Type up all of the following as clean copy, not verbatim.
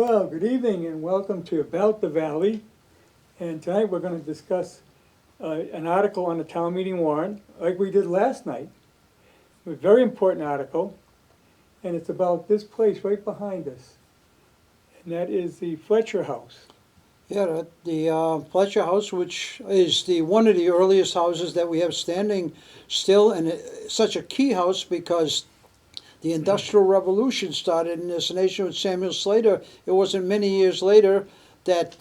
Well, good evening and welcome to About the Valley. And tonight we're going to discuss an article on the town meeting warrant, like we did last night. A very important article, and it's about this place right behind us. And that is the Fletcher House. Yeah, the Fletcher House, which is one of the earliest houses that we have standing still, and such a key house because the Industrial Revolution started in this nation with Samuel Slater. It wasn't many years later that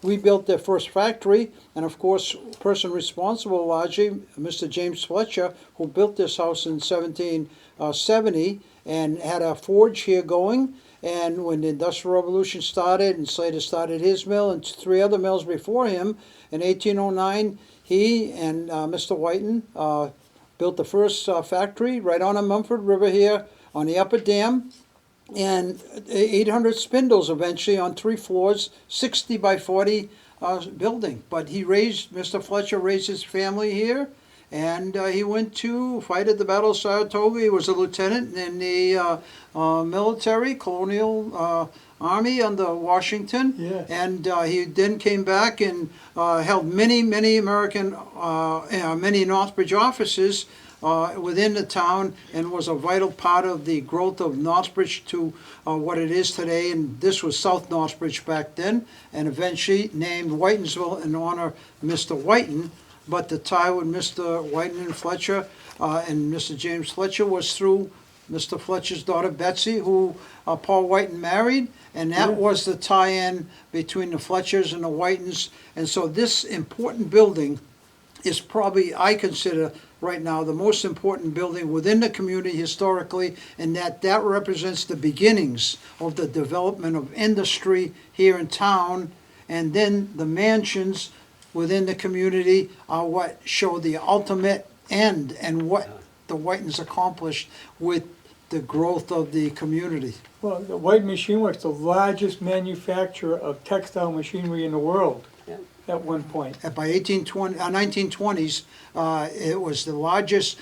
we built their first factory, and of course, person responsible largely, Mr. James Fletcher, who built this house in 1770 and had a forge here going. And when the Industrial Revolution started and Slater started his mill and three other mills before him, in 1809, he and Mr. Whiten built the first factory right on the Mumford River here on the upper dam, and 800 spindles eventually on 3 floors, 60 by 40 building. But Mr. Fletcher raised his family here, and he went to fight at the Battle of Saratoga. He was a lieutenant in the military, colonial army under Washington. Yes. And he then came back and held many American, many Northbridge offices within the town, and was a vital part of the growth of Northbridge to what it is today. And this was South Northbridge back then, and eventually named Whitensville in honor of Mr. Whiten. But the tie with Mr. Whiten and Fletcher and Mr. James Fletcher was through Mr. Fletcher's daughter Betsy, who Paul Whiten married, and that was the tie-in between the Fletchers and the Whitens. And so this important building is probably, I consider right now, the most important building within the community historically, and that represents the beginnings of the development of industry here in town. And then the mansions within the community are what show the ultimate end and what the Whitens accomplished with the growth of the community. Well, the White Machine Works, the largest manufacturer of textile machinery in the world at one point. By 1920s, it was the largest.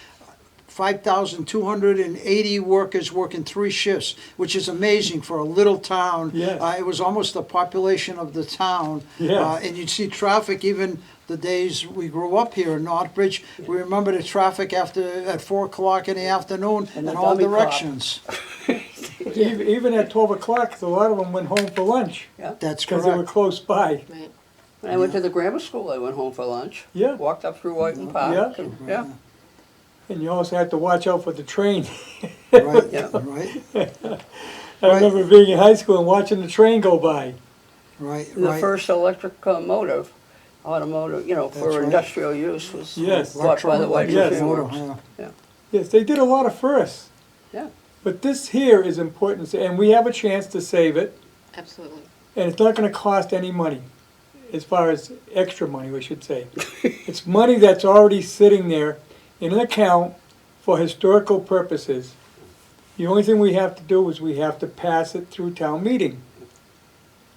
5,280 workers working 3 shifts, which is amazing for a little town. Yes. It was almost the population of the town. Yes. And you'd see traffic even the days we grew up here in Northbridge. We remember the traffic at 4 o'clock in the afternoon in all directions. Even at 12 o'clock, a lot of them went home for lunch. Yeah. That's because they were correct. close by. Right. When I went to the grammar school, I went home for lunch. Yeah. Walked up through Whiten Park. Yeah. Yeah. And you also had to watch out for the train. Right, Yeah. right, I remember being in high school and watching the train go by. right, The right. first electric automotive, for That's right. industrial use was Yes. bought by the White Yes. Machine Motor, Works. yeah. Yes, they did a lot of firsts. Yeah. But this here is important, and we have a chance to save it, Absolutely. and it's not going to cost any money, as far as extra money, we should say. It's money that's already sitting there in an account for historical purposes. The only thing we have to do is we have to pass it through town meeting.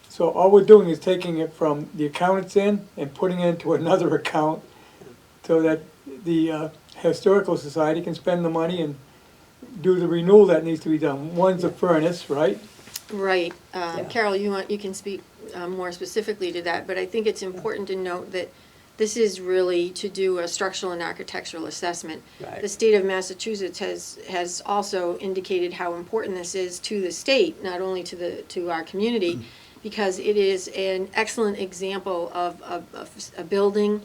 So all we're doing is taking it from the account it's in and putting it into another account so that the Historical Society can spend the money and do the renewal that needs to be done. One's a furnace, right? Right. Yeah. Carol, you can speak more specifically to that, but I think it's important to note that this is really to do a structural and architectural assessment. Right. The state of Massachusetts has also indicated how important this is to the state, not only to our community, because it is an excellent example of a building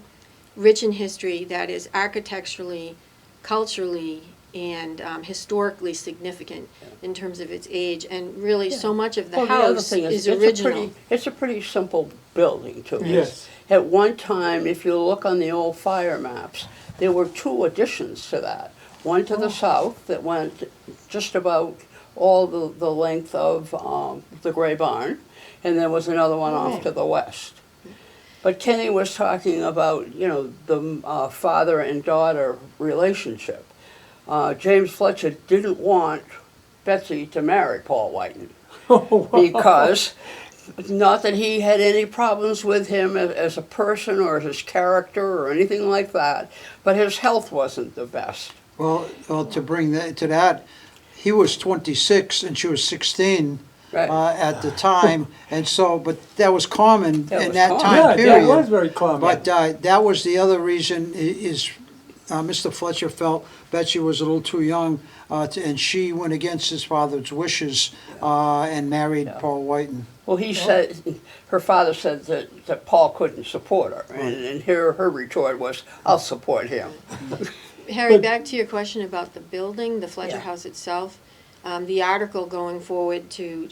rich in history that is architecturally, culturally, and historically significant in terms of its age, and really so much of the Well, the other house thing is it's original. it's a pretty simple building too. Yes. At one time, if you look on the old fire maps, there were 2 additions to that. One to the south that went just about all the length of the Gray Barn, and there was another one off to the west. But Kenny was talking about, the father and daughter relationship. James Fletcher didn't want Betsy to marry Paul Whiten because Not that he had any problems with him as a person or his character or anything like that, but his health wasn't the best. Well, to bring that to that, he was 26 and she was 16 Right. at the time, and so, but that was common That in was that common. time Yeah, period. that was very common. But that was the other reason is Mr. Fletcher felt Betsy was a little too young, and she went against his father's wishes and married Paul Whiten. Well, he said, her father said that Paul couldn't support her, and her retort was, I'll support him. Harry, But- back to your question about the building, the Fletcher Yeah. House itself. The article going forward to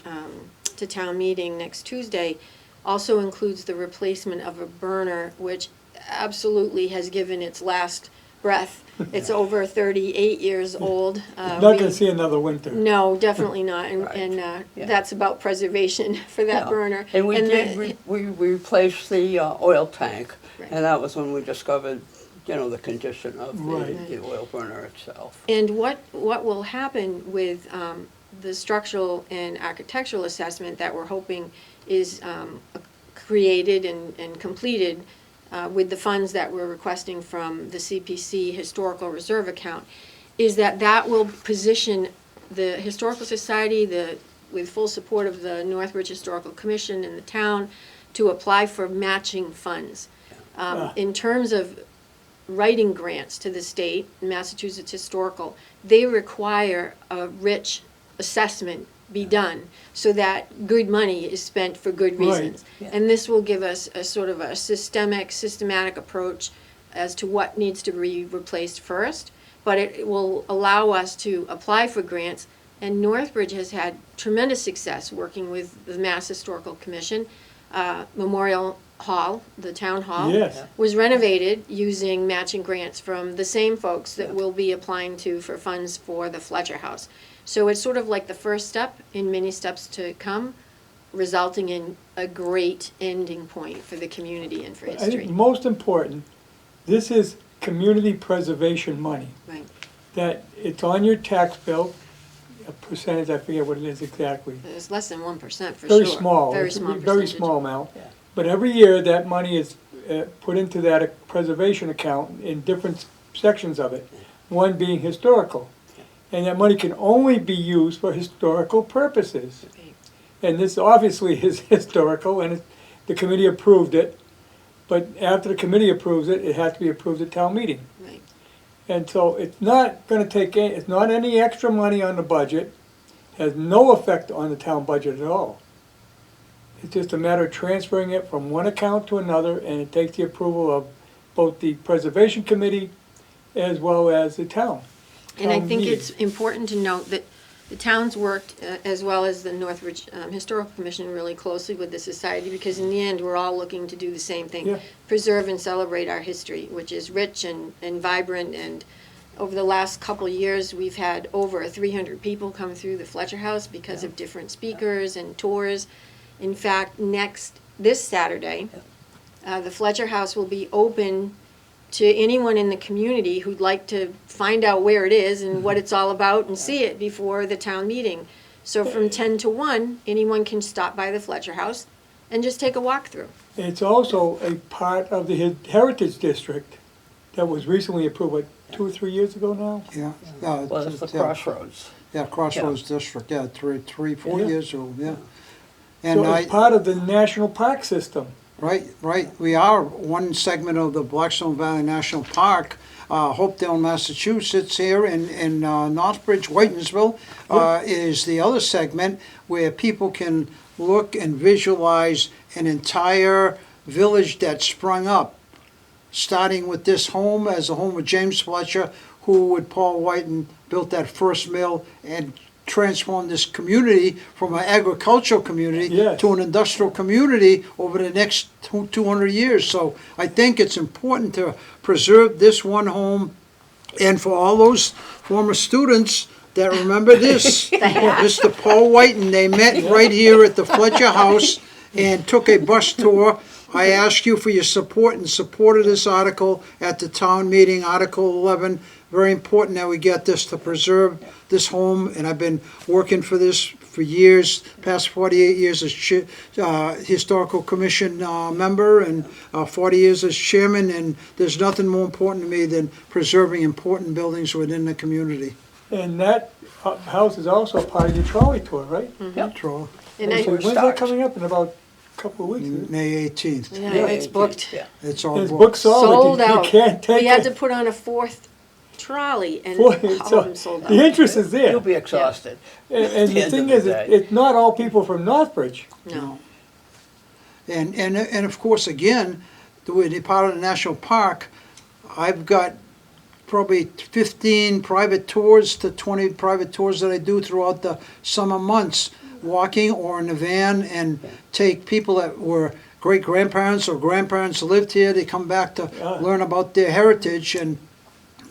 town meeting next Tuesday also includes the replacement of a burner, which absolutely has given its last breath. It's over 38 years old. Not gonna see another winter. No, definitely not, and, Right. and that's about preservation for that Yeah. burner. And we did, the- we replaced the oil tank, Right. and that was when we discovered, the condition of Right. the oil burner itself. And what will happen with the structural and architectural assessment that we're hoping is created and completed with the funds that we're requesting from the CPC Historical Reserve account, is that will position the Historical Society, with full support of the Northbridge Historical Commission and the town, to apply for matching funds. In terms of writing grants to the state, Massachusetts Historical, they require a rich assessment be done so that good money is spent for good Right. reasons. Yeah. And this will give us a sort of a systematic approach as to what needs to be replaced first, but it will allow us to apply for grants. And Northbridge has had tremendous success working with the Mass Historical Commission. Memorial Hall, the town hall, Yes. was renovated using matching grants from the same folks that we'll be applying to for funds for the Fletcher House. So it's sort of like the first step in many steps to come, resulting in a great ending point for the community and for I think history. most important, this is community preservation money, Right. that it's on your tax bill, a percentage, I forget what it is exactly. It's less than 1% for sure. Very small. Very It's a small Very percentage. small amount. Yeah. But every year, that money is put into that preservation account in different sections of it, one being historical. And that money can only be used for historical purposes. Right. And this obviously is historical, and the committee approved it. But after the committee approves it, it has to be approved at town meeting. Right. And so it's not gonna take, it's not any extra money on the budget, has no effect on the town budget at all. It's just a matter of transferring it from one account to another, and it takes the approval of both the preservation committee as well as the town. And I Town think meeting. it's important to note that the town's worked, as well as the Northbridge Historical Commission, really closely with the society, because in the end, we're all looking to do the same thing. Yeah. Preserve and celebrate our history, which is rich and vibrant, and over the last couple of years, we've had over 300 people come through the Fletcher House because of different speakers and tours. In fact, this Saturday, the Fletcher House will be open to anyone in the community who'd like to find out where it is and what it's all about and see it before the town meeting. So from 10 to 1, anyone can stop by the Fletcher House and just take a walk through. It's also a part of the Heritage District that was recently approved, what, 2 or 3 years ago now? Yeah. Well, it's the Crossroads. Yeah, Crossroads District, yeah, 4 Yeah. years ago, yeah. And So it's part of the national park system. Right. We are one segment of the Blackstone Valley National Park. Hopedale, Massachusetts here, and Northbridge, Whitensville is the other segment where people can look and visualize an entire village that sprung up, starting with this home as the home of James Fletcher, who with Paul Whiten built that first mill and transformed this community from an agricultural community Yes. to an industrial community over the next 200 years. So I think it's important to preserve this one home, and for all those former students that remember this, Mr. Paul Whiten, they met right here at the Fletcher House and took a bus tour. I ask you for your support in support of this article at the town meeting, Article 11. Very important that we get this to preserve this home, and I've been working for this for years, past 48 years as Historical Commission member, and 40 years as chairman, and there's nothing more important to me than preserving important buildings within the community. And that house is also part of your trolley tour, right? Yep. Troy. And That's I, where it When's that starts. coming up? In about a couple of weeks? isn't it? May 18th. yeah, it's booked. Yeah. It's all It's booked. booked solid. Sold You out. can't take We had it. to put on a fourth trolley, and Boy, all of them sold out. the interest is there. You'll be exhausted. And at the the end thing of is, the day. it's not all people from Northbridge. No. And of course, again, the part of the national park, I've got probably 15 private tours to 20 private tours that I do throughout the summer months, walking or in a van, and take people that were great-grandparents or grandparents who lived here, they come back to learn about their heritage. And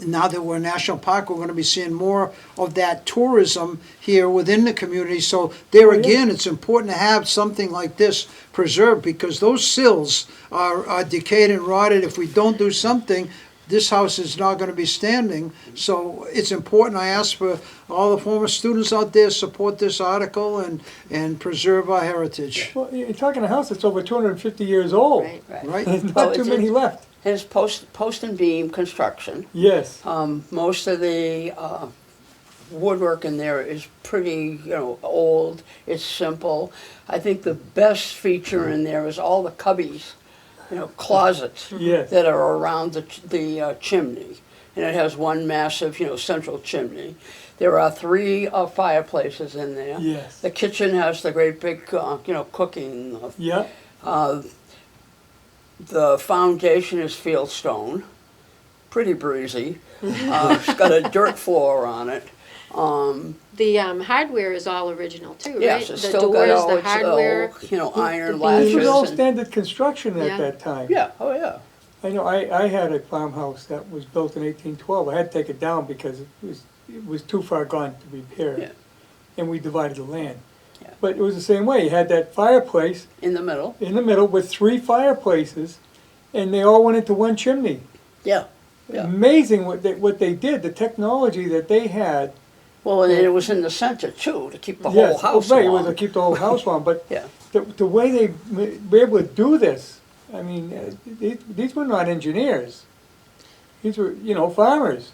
now that we're a national park, we're going to be seeing more of that tourism here within the community. So there again, it's important to have something like this preserved, because those sills are decayed and rotted. If we don't do something, this house is not going to be standing. So it's important. I ask for all the former students out there, support this article and preserve our heritage. Well, you're talking a house that's over 250 years old. Right. Right? There's Oh, not too it's- many left. It's post and beam construction. Yes. Most of the woodwork in there is pretty, old. It's simple. I think the best feature in there is all the cubbies, closets Yes. that are around the chimney. And it has one massive, central chimney. There are 3 fireplaces in there. Yes. The kitchen has the great big, cooking. Yeah. The foundation is fieldstone, pretty breezy. It's got a dirt floor on it. The hardware is all original too, right? Yes, it's The still got doors, all the its, hardware. iron the This was all latches. and- standard construction at Yeah. that time. Yeah, oh yeah. I know, I had a farmhouse that was built in 1812. I had to take it down because it was too far gone to repair. Yeah. And we divided the land. Yeah. But it was the same way. You had that fireplace In the middle. in the middle with 3 fireplaces, and they all went into one chimney. Yeah. Yeah. Amazing what they did, the technology that they had. Well, and it was in the center too, to keep the whole Yes, house right, it was warm. to keep the whole house warm, but Yeah. the way they were able to do this, I mean, these were not engineers. These were, farmers.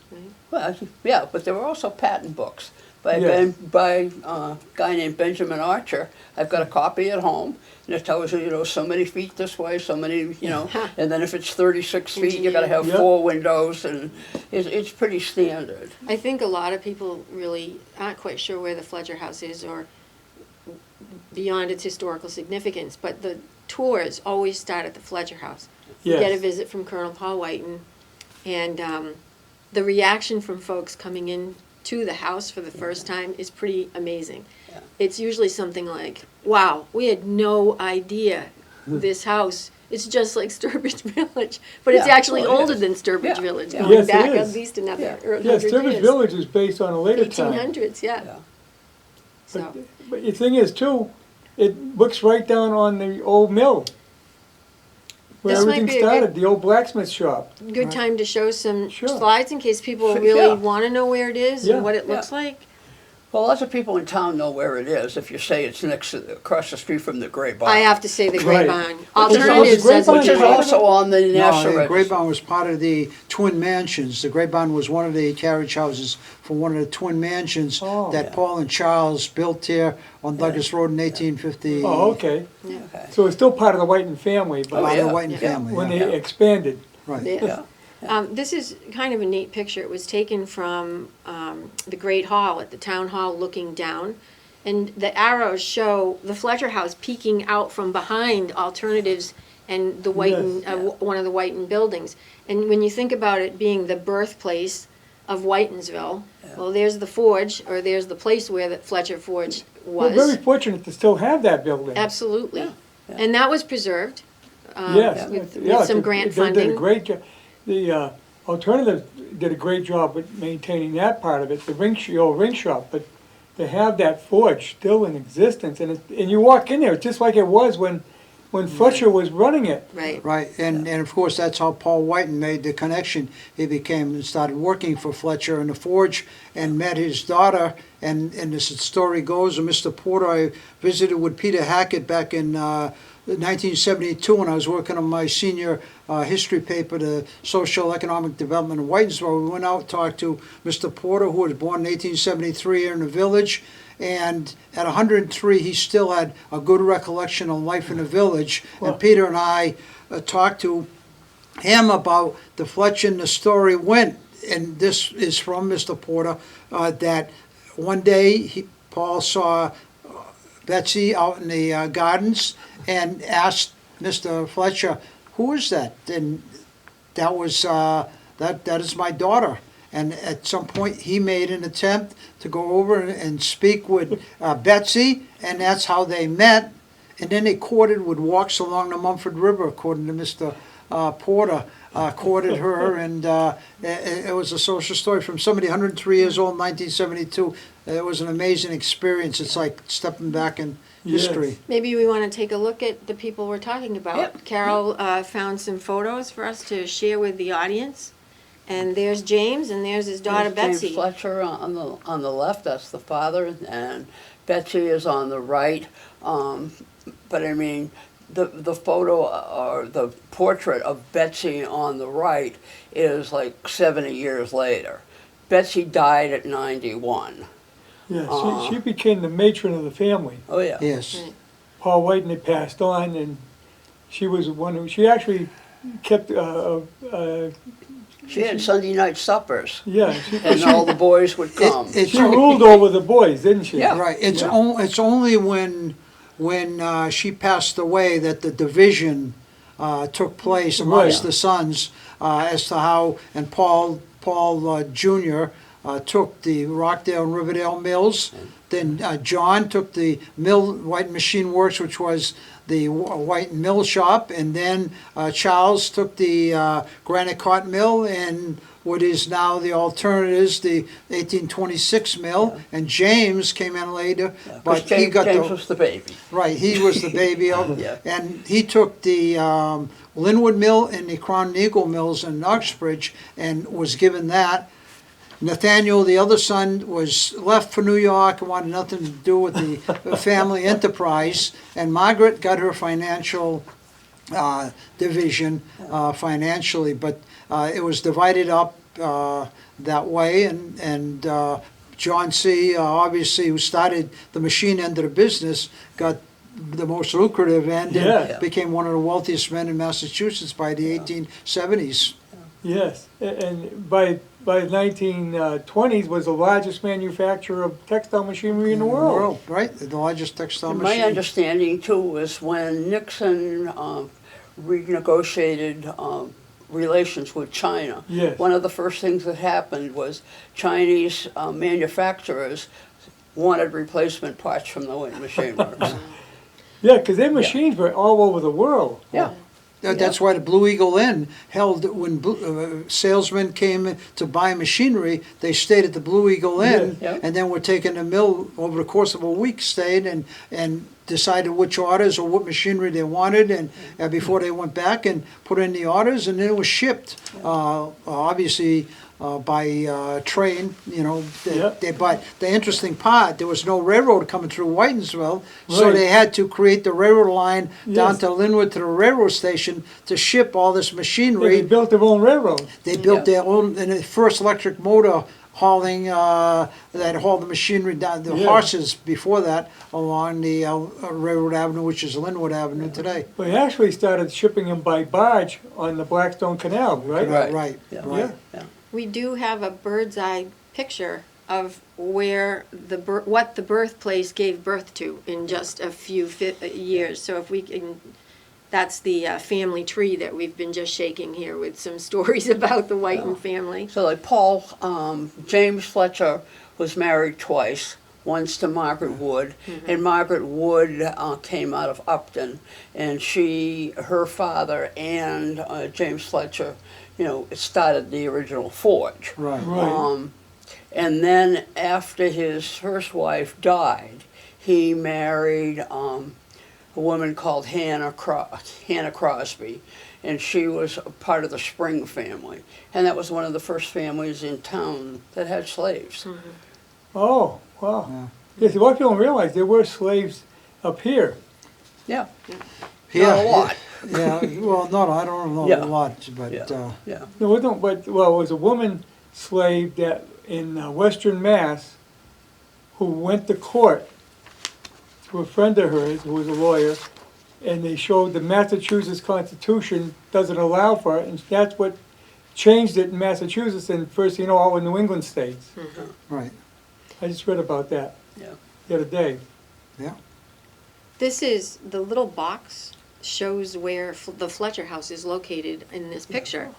Well, yeah, but there were also patent books by Yes. by a guy named Benjamin Archer. I've got a copy at home, and it tells you, so many feet this way, so many, and then if it's 36 feet, you got to have Yep. 4 windows, and it's pretty standard. I think a lot of people really aren't quite sure where the Fletcher House is, or beyond its historical significance, but the tours always start at the Fletcher House. You get a Yes. visit from Colonel Paul Whiten, and the reaction from folks coming in to the house for the first time is pretty amazing. Yeah. It's usually something like, wow, we had no idea this house, it's just like Sturbridge Village, but it's Yeah. actually Oh, it older is. than Sturbridge Yeah. Village, Yeah. going Yes, it back is. at least another Yeah. 100 Yes, years. Sturbridge Village is based on a later time. 1800s, yeah. Yeah. So, But the thing is too, it looks right down on the old mill. Where This might everything be a good- started, the old blacksmith shop. good time to show some Sure. slides in case people Sure, really yeah. want to know where it is Yeah. and what it Yeah. looks like. Well, lots of people in town know where it is. If you say it's across the street from the Gray Barn. I have to say the Gray Right. Barn. Which is Alternatives also- doesn't Which is Barn. also on the No, National the Gray Register. Barn was part of the twin mansions. The Gray Barn was one of the carriage houses for one of the twin mansions Oh. that Yeah. Paul and Charles built here on Douglas Road in 1850. Oh, okay. Okay. So it's still part of the Whiten family, Oh, but By yeah. the Whiten Yeah. family, when yeah. they expanded. Right. Yeah. Yeah. This is kind of a neat picture. It was taken from the Great Hall at the Town Hall looking down. And the arrows show the Fletcher House peeking out from behind Alternatives and the Whiten, Yes. one of the Whiten buildings. And when you think about it being the birthplace of Whitensville, well, there's the forge, or there's the place where the Fletcher Forge We're was. very fortunate to still have that building. Absolutely. Yeah, yeah. And that was preserved. Yes. With Yeah, some grant They did a funding. great job. The Alternatives did a great job with maintaining that part of it, the old ring shop, but to have that forge still in existence, and you walk in there, it's just like it was when Fletcher was running it. Right. Right, and of course, that's how Paul Whiten made the connection. He started working for Fletcher in the forge and met his daughter, and as the story goes, Mr. Porter, I visited with Peter Hackett back in 1972 when I was working on my senior history paper, the Social Economic Development of Whitensville. We went out and talked to Mr. Porter, who was born in 1873 here in the village, And at 103, he still had a good recollection of life in the village. And Peter and I talked to him about the Fletcher, and the story went, and this is from Mr. Porter, that one day Paul saw Betsy out in the gardens and asked Mr. Fletcher, "Who is that?" And that was that is my daughter. And at some point, he made an attempt to go over and speak with Betsy, and that's how they met. And then they courted with walks along the Mumford River, according to Mr. Porter. Courted her, and it was a social story from somebody 103 years old, 1972. It was an amazing experience. It's like stepping back in history. Maybe we want to take a look at the people we're talking about. Yep. Carol there's some photos for us to share with the audience. And there's James, and there's his daughter There's Betsy. James Fletcher on the left, that's the father, and Betsy is on the right. But I mean, the photo or the portrait of Betsy on the right is like 70 years later. Betsy died at 91. Yeah, she became the matron of the family. Oh, yeah. Yes. Right. Paul Whiten had passed on, and she was the one who, she actually kept, She had Sunday night suppers, yeah, and all the boys would come. she ruled over the boys, didn't she? Yeah. Right. It's Yeah. it's only when she passed away that the division took place amongst Right. the sons as to how, and Paul Jr. Took the Rockdale and Riverdale mills. Then John took the mill, White Machine Works, which was the White Mill Shop, and then Charles took the Granite Cotton Mill and what is now the alternatives, the 1826 mill, and James came in later, but he got James was the baby. right. He was the baby of, Yeah. and he took the Linwood Mill and the Crown and Eagle Mills in Uxbridge and was given that. Nathaniel, the other son, was left for New York and wanted nothing to do with the family enterprise. And Margaret got her financial division financially, but it was divided up that way. And John C., obviously, who started the machine end of the business, got the most lucrative end and Yeah. became one of the wealthiest men in Massachusetts by the 1870s. Yes, and by the 1920s was the largest manufacturer of textile machinery in the world. Right, the largest textile And machine. my understanding too was when Nixon renegotiated relations with China. Yes. One of the first things that happened was Chinese manufacturers wanted replacement parts from the White Machine Works. Yeah, because their machines were all over the world. Yeah. That's why the Blue Eagle Inn held, when salesmen came to buy machinery, they stayed at the Blue Eagle Inn, Yeah, yeah. and then were taken to mill over the course of a week, stayed and decided which orders or what machinery they wanted, and before they went back and put in the orders, and then it was shipped. Obviously, by train, but the interesting part, there was no railroad coming through Whitensville, so Right. they had to create the railroad line down Yes. to Linwood to the railroad station to ship all this Yeah, machinery. they built their own railroad. They built Yeah. their own, and the first electric motor hauling, that hauled the machinery down, the Yeah. horses before that, along the Railroad Avenue, which is Linwood Avenue today. But they actually started shipping them by barge on the Blackstone Canal, right? Right, Yeah. right. Yeah. We do have a bird's eye picture of where what the birthplace gave birth to in just a few years. So if we can, that's the family tree that we've been just shaking here with some stories about the Whiten family. So like James Fletcher was married twice, once to Margaret Wood, and Margaret Wood came out of Upton, and her father and James Fletcher, started the original forge. Right. Right. And then after his first wife died, he married a woman called Hannah Crosby, and she was a part of the Spring family, and that was one of the first families in town that had slaves. Oh, wow. Yes, a lot of people don't realize there were slaves up here. Yeah, Yeah, not a lot. Yeah, well, no, I don't know Yeah. a lot, but, Yeah, yeah. No, it don't, but, well, it was a woman slave that in western Mass who went to court to a friend of hers who was a lawyer, and they showed the Massachusetts Constitution doesn't allow for it, and that's what changed it in Massachusetts, and first, you know, all the New England states. Right, I just read about that Yeah. the other day. yeah. This is, the little box shows where the Fletcher house is located in this picture.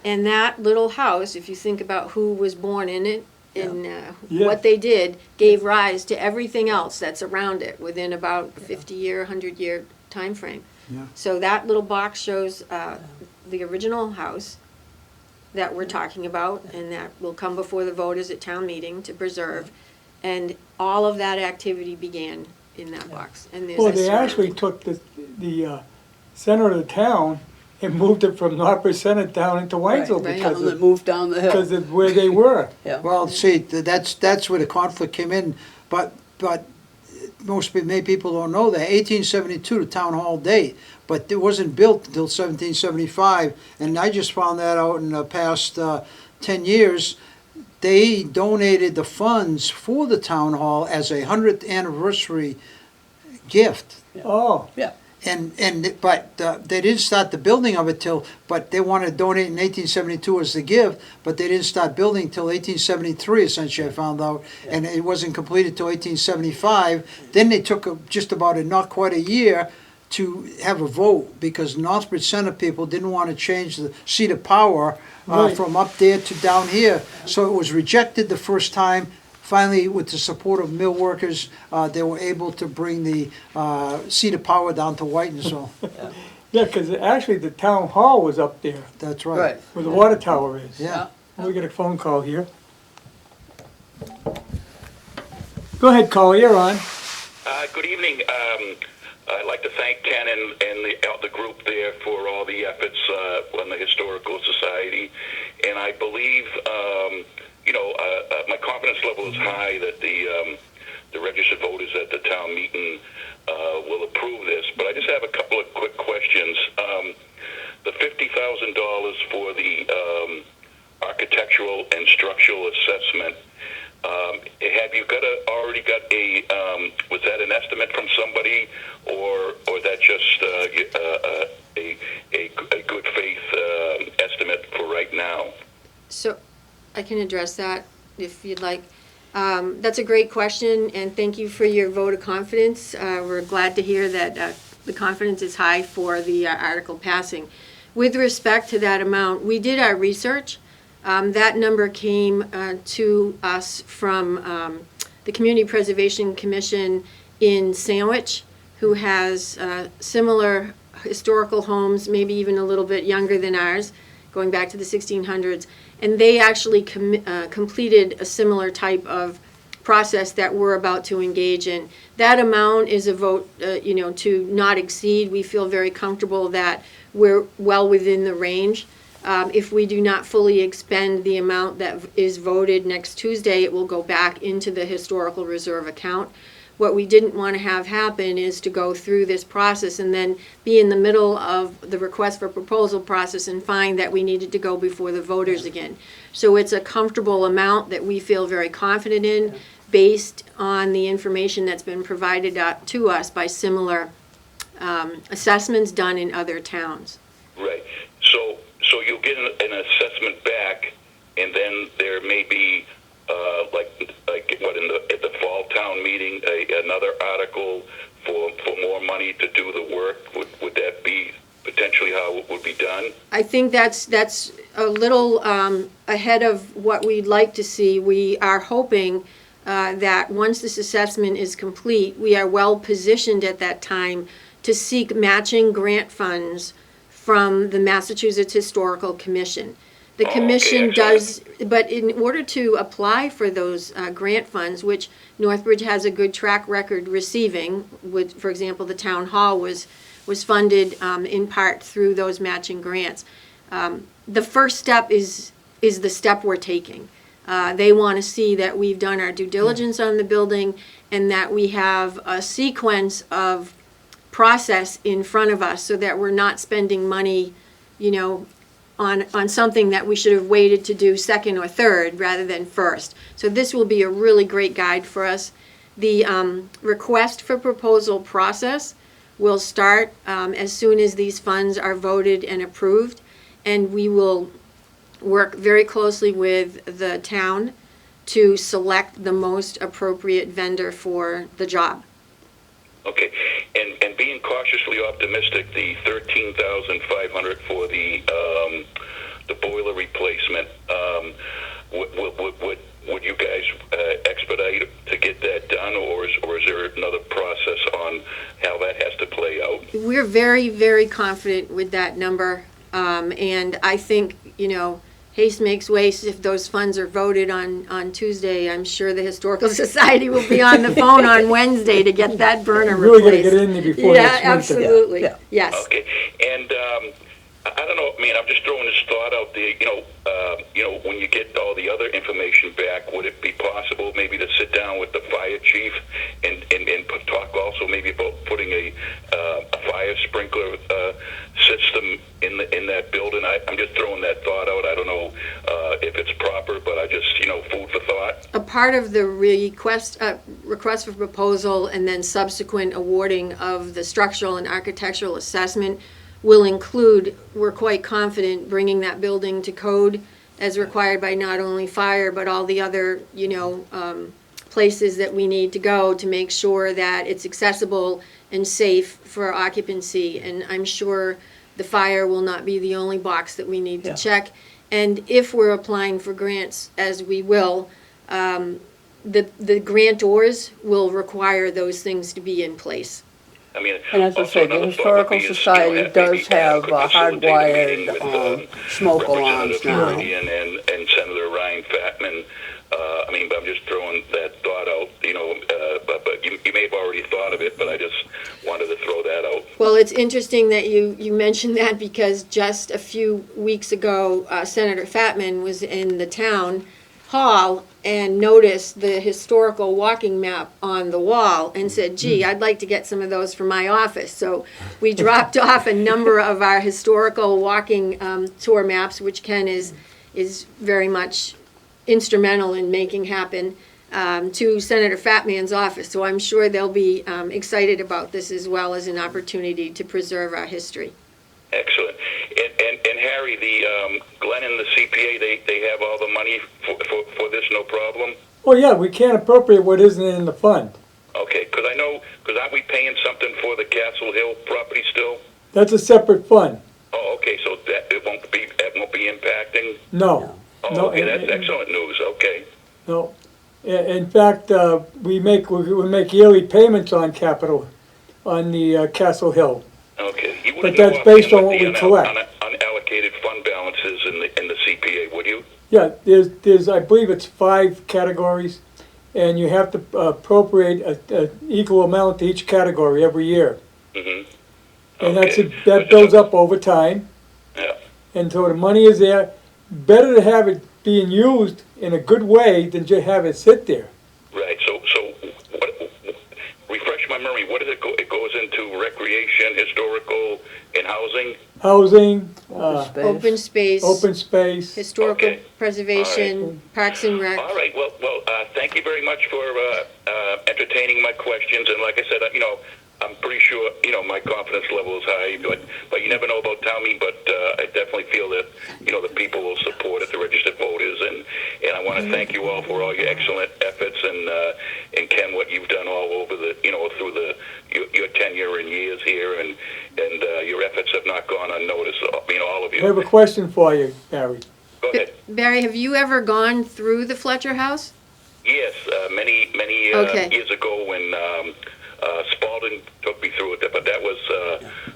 And that little house, if you think about who was born in it, and Yeah. what they did, gave rise to everything else that's around it within about 50-year, 100-year time frame. Yeah. So that little box shows the original house that we're talking about, and that will come before the voters at town meeting to preserve. And all of that activity began in that box. And there's Well, a they survey. actually took the center of the town and moved it from North Senate down into Waynesville Right, because that of, moved down the hill. because of where they were. Yeah. Well, see, that's where the conflict came in, but many people don't know that 1872, the town hall date, but it wasn't built until 1775, and I just found that out in the past 10 years. They donated the funds for the town hall as a 100th anniversary gift. Oh, Yeah. But they didn't start the building of it but they wanted to donate in 1872 as the gift, but they didn't start building till 1873, essentially, I found out, and it wasn't completed till 1875. Then they took just about not quite a year to have a vote, because Northbridge Center people didn't want to change the seat of power Right. from up there to down here. So it was rejected the first time. Finally, with the support of mill workers, they were able to bring the seat of power down to Whitensville. yeah, because actually the town hall was up there That's right. Right. where the water tower is. Yeah. We get a phone call here. Go ahead, caller, you're on. Good evening. I'd like to thank Ken and the group there for all the efforts on the Historical Society. And I believe, my confidence level is high that the registered voters at the town meeting will approve this. But I just have a couple of quick questions. The $50,000 for the architectural and structural assessment, have you already got was that an estimate from somebody, or that just a good faith estimate for right now? So I can address that if you'd like. That's a great question, and thank you for your vote of confidence. We're glad to hear that the confidence is high for the article passing. With respect to that amount, we did our research. That number came to us from the Community Preservation Commission in Sandwich, who has similar historical homes, maybe even a little bit younger than ours, going back to the 1600s. And they actually completed a similar type of process that we're about to engage in. That amount is a vote, to not exceed. We feel very comfortable that we're well within the range. If we do not fully expend the amount that is voted next Tuesday, it will go back into the historical reserve account. What we didn't want to have happen is to go through this process and then be in the middle of the request for proposal process and find that we needed to go before the voters again. So it's a comfortable amount that we feel very confident in, based on the information that's been provided to us by similar assessments done in other towns. Right. So you'll get an assessment back, and then there may be at the fall town meeting another article for more money to do the work. Would that be potentially how it would be done? I think that's a little ahead of what we'd like to see. We are hoping that once this assessment is complete, we are well positioned at that time to seek matching grant funds from the Massachusetts Historical Commission. The commission does, but in order to apply for those grant funds, which Northbridge has a good track record receiving, with, for example, the town hall was funded in part through those matching grants. The first step is the step we're taking. They want to see that we've done our due diligence on the building and that we have a sequence of process in front of us so that we're not spending money, on something that we should have waited to do second or third rather than first. So this will be a really great guide for us. The request for proposal process will start as soon as these funds are voted and approved, and we will work very closely with the town to select the most appropriate vendor for the job. Okay, and being cautiously optimistic, the $13,500 for the boiler replacement, would you guys expedite to get that done, or is there another process on how that has to play out? We're very, very confident with that number, and I think, you know, haste makes waste. If those funds are voted on Tuesday, I'm sure the Historical Society will be on the phone on Wednesday to get that burner Really replaced. gotta get in there before Yeah, next winter. absolutely, Yeah. yes. Okay, and I don't know. I mean, I'm just throwing this thought out there. You know, when you get all the other information back, would it be possible maybe to sit down with the fire chief and talk also maybe about putting a fire sprinkler system in that building? I'm just throwing that thought out. I don't know if it's proper, but I just food for thought. A part of the request for proposal and then subsequent awarding of the structural and architectural assessment will include, we're quite confident, bringing that building to code as required by not only fire, but all the other, places that we need to go to make sure that it's accessible and safe for occupancy. And I'm sure the fire will not be the only box that we need to check. And if we're applying for grants, as we will, the grantors will require those things to be in place. I mean, And as I also say, the another thought Historical would be is, Society maybe does have could facilitate a meeting hardwired with, smoke alarms Representative now. Meridian and Senator Ryan Fatman. I mean, I'm just throwing that thought out, but you may have already thought of it, but I just wanted to throw that out. Well, it's interesting that you mentioned that, because just a few weeks ago, Senator Fatman was in the town hall and noticed the historical walking map on the wall and said, gee, I'd like to get some of those for my office. So we dropped off a number of our historical walking tour maps, which Ken is very much instrumental in making happen, to Senator Fatman's office. So I'm sure they'll be excited about this, as well as an opportunity to preserve our history. Excellent. And Harry, the Glenn and the CPA, they have all the money for this, no problem? Oh, yeah, we can't appropriate what isn't in the fund. Okay, because aren't we paying something for the Castle Hill property still? That's a separate fund. Oh, okay, so that won't be impacting? No. Oh, No, okay, that's excellent news, okay. No. In fact, we make yearly payments on capital, on the Castle Hill. Okay. You But wouldn't that's know based offhand on what we the collect. unallocated fund balances in the CPA, would you? Yeah, there's I believe it's 5 categories, and you have to appropriate an equal amount to each category every year. Mm-hmm. And Okay. that builds up over time, Yeah. and so the money is there. Better to have it being used in a good way than just have it sit there. Right. So refresh my memory. What does it go? It goes into recreation, historical, and housing. Housing, Open space, open space. historical Okay. preservation, parks and rec. All right. Well. Thank you very much for entertaining my questions. And like I said, I'm pretty sure my confidence level is high. But you never know about town meeting. But I definitely feel that the people will support it, the registered voters, and I want to thank you all for all your excellent efforts and Ken, what you've done all over through your tenure and years here, and your efforts have not gone unnoticed. All of I have a you. question for you, Barry. Go ahead. Barry, have you ever gone through the Fletcher house? Yes, many Okay. years ago when Spalding took me through it, but that was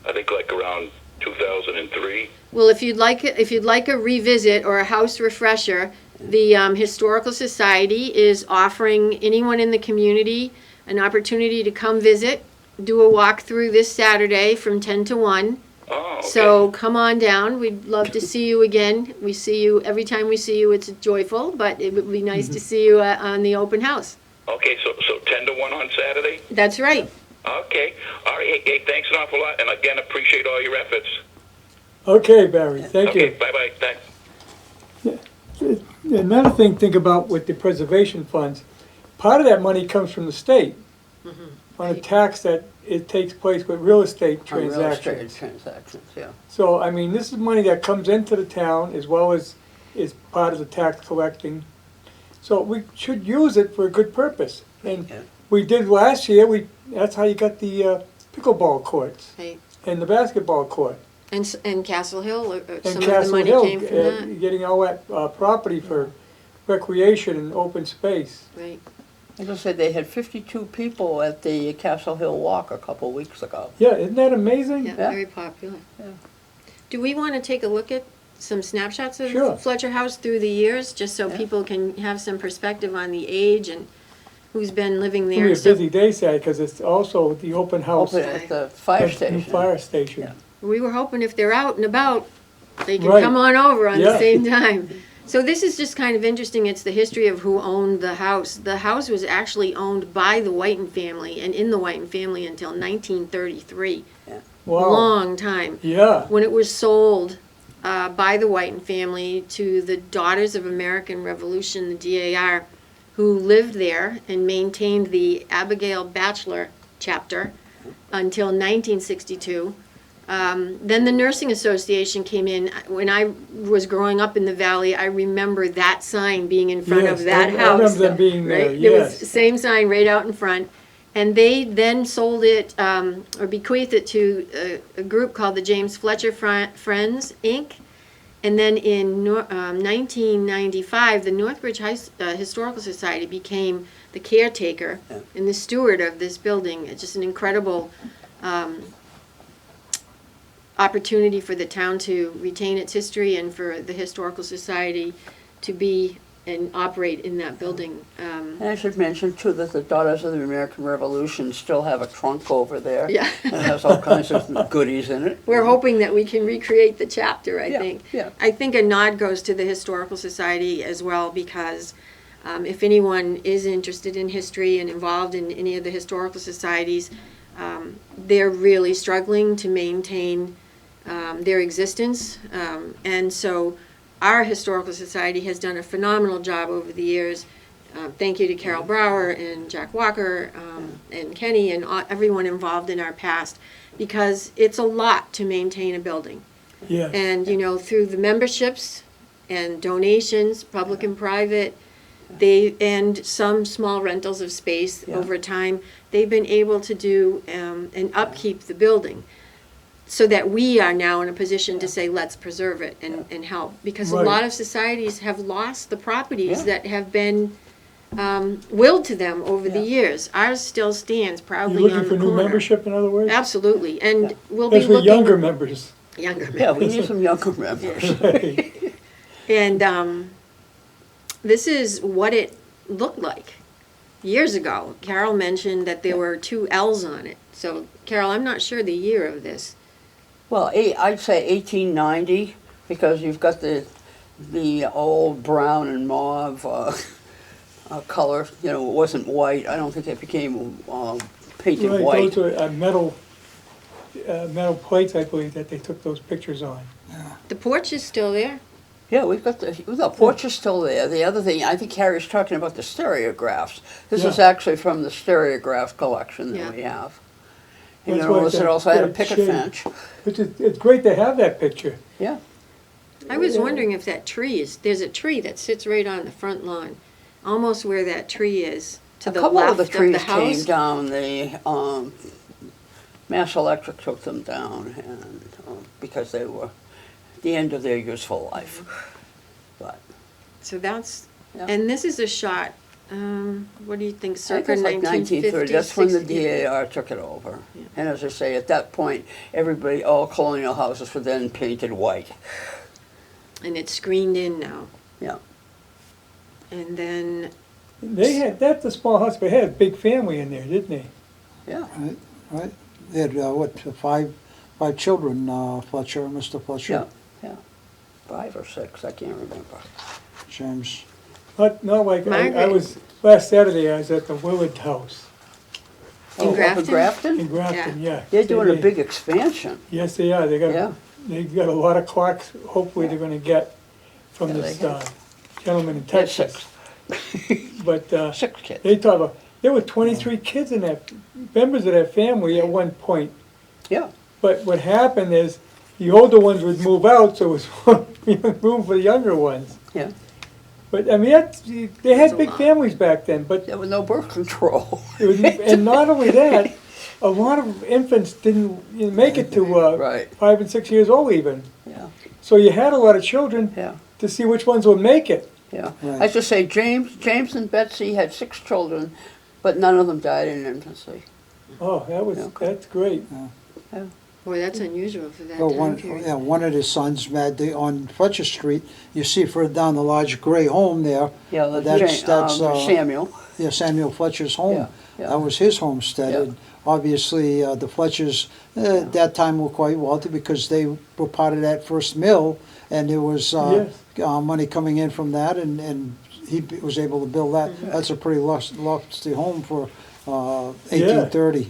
I think like around 2003. Well, if you'd like a revisit or a house refresher, the Historical Society is offering anyone in the community an opportunity to come visit, do a walkthrough this Saturday from 10 to 1. Oh, okay. So come on down. We'd love to see you again. We see you every time we see you. It's joyful, but it would be nice to see you on the open house. Okay, so 10 to 1 on Saturday? That's right. Okay. All right. Hey, thanks an awful lot. And again, appreciate all your efforts. Okay, Barry, thank Okay, you. bye-bye. Another thing, think about with the preservation funds, part of that money comes from the state on a tax that it takes place with real estate On real estate transactions. transactions, yeah. So, I mean, this is money that comes into the town as well as is part of the tax collecting. So we should use it for a good purpose. And Yeah. we did last year, that's how you got the pickleball courts Right. and the basketball court. And Castle Hill, some And of the Castle money Hill, came from that, getting all that property for recreation and open space. right. As I said, they had 52 people at the Castle Hill Walk a couple weeks ago. Yeah, isn't that amazing? Yeah, Yeah. very popular. Yeah. Do we want to take a look at some snapshots of Sure. Fletcher House through the years, just so Yeah. people can have some perspective on the age and who's been living It's there? gonna be a So busy day, Sally, because it's also the open house. Open at the fire New station. fire station. Yeah. we were hoping if they're out and about, they can Right. come on over on the Yeah. same time. So this is just kind of interesting. It's the history of who owned the house. The house was actually owned by the Whiten family and in the Whiten family until 1933. Wow. Long time. Yeah, When it was sold by the Whiten family to the Daughters of American Revolution, the DAR, who lived there and maintained the Abigail Bachelor chapter until 1962. Then the Nursing Association came in. When I was growing up in the valley, I remember that sign being in front of Yes, that I house. remember them being there, Right? There was yes. the same sign right out in front. And they then sold it, or bequeathed it to a group called the James Fletcher Friends, Inc. And then in 1995, the Northbridge Historical Society became the caretaker Yeah. and the steward of this building. It's just an incredible opportunity for the town to retain its history and for the Historical Society to be and operate in that building. And I should mention too that the Daughters of the American Revolution still have a trunk over there. Yeah. It has all kinds of goodies in it. We're hoping that we can recreate the chapter, I Yeah, think. yeah. I think a nod goes to the Historical Society as well, because if anyone is interested in history and involved in any of the historical societies, they're really struggling to maintain their existence. And so our Historical Society has done a phenomenal job over the years. Thank you to Carol Brouwer and Jack Walker and Kenny and everyone involved in our past, because it's a lot to maintain a building. yeah. And, you know, through the memberships and donations, public and private, and some small rentals of space Yeah. over time, they've been able to do and upkeep the building, so that we are now in a position to say, let's preserve it and help. Because a Right. lot of societies have lost the properties Yeah. that have been willed to them over the Yeah. years. Ours still stands You're proudly on looking the for new corner. membership, in other words? Absolutely, and we'll be Especially looking. younger members. Younger Yeah, we members. need some younger members. And this is what it looked like years ago. Carol mentioned that there were 2 L's on it. So, Carol, I'm not sure the year of this. Well, I'd say 1890, because you've got the old brown and mauve color. You know, it wasn't white. I don't think it became painted Right, white. those are metal plates, I believe, that they took those pictures on. The porch is still there. Yeah, we've got the porch is still there. The other thing, I think Harry's talking about the stereographs. This is Yeah. actually from the stereograph collection that Yeah. we have. And you That's why notice it's it a also had a great picket shape. fence. It's great to have that picture. Yeah. I was wondering if that tree there's a tree that sits right on the front lawn, almost where that tree is, to A the couple left of the of trees the came house. down. The Mass Electric took them down, and because they were at the end of their useful life. But So that's, Yeah. and this is a shot, what do you think, I think circa it's like 1930. That's when the 60? DAR took it over. And as I say, at that point, all colonial houses were then painted white. And it's screened in now. Yeah. And then, That's a small house, but it had a big family in there, didn't they? Yeah. Right? They had, five children, Fletcher, Mr. Fletcher, Yeah. 5 or 6, I can't remember. James. No, like, I Margaret. was, last Saturday, I was at the Willard House In Up Grafton? in Grafton? in Grafton, yeah. They're doing a They- big expansion. Yes, they are. Yeah. They've got a lot of clocks, hopefully they're gonna get from Yeah, this, they have. gentleman in He had Texas. 6. But 6 kids. they talk about, there were 23 kids in that, members of that family at one point. Yeah, But what happened is, the older ones would move out, so it was room for the younger ones. yeah. But, I mean, they had big families back then, but There was no birth control. it was, and not only that, a lot of infants didn't make it to Right. 5 and 6 years old even. Yeah, So you had a lot of children yeah, to see which ones would make it. yeah. Right. I should say James and Betsy had 6 children, but none of them died in infancy. Oh, Okay. that's great. Boy, that's unusual for that Well, time period. one of his sons, on Fletcher Street, you see further down the large gray home there. Yeah, That's Samuel. Yeah, Samuel Fletcher's home. Yeah, yeah. That was his homestead. Yeah. And obviously, the Fletchers at that time were quite wealthy because they were part of that first mill, and there was money coming in from that, and he was able to build that. Mm-hmm. That's a pretty lofty home for 1830.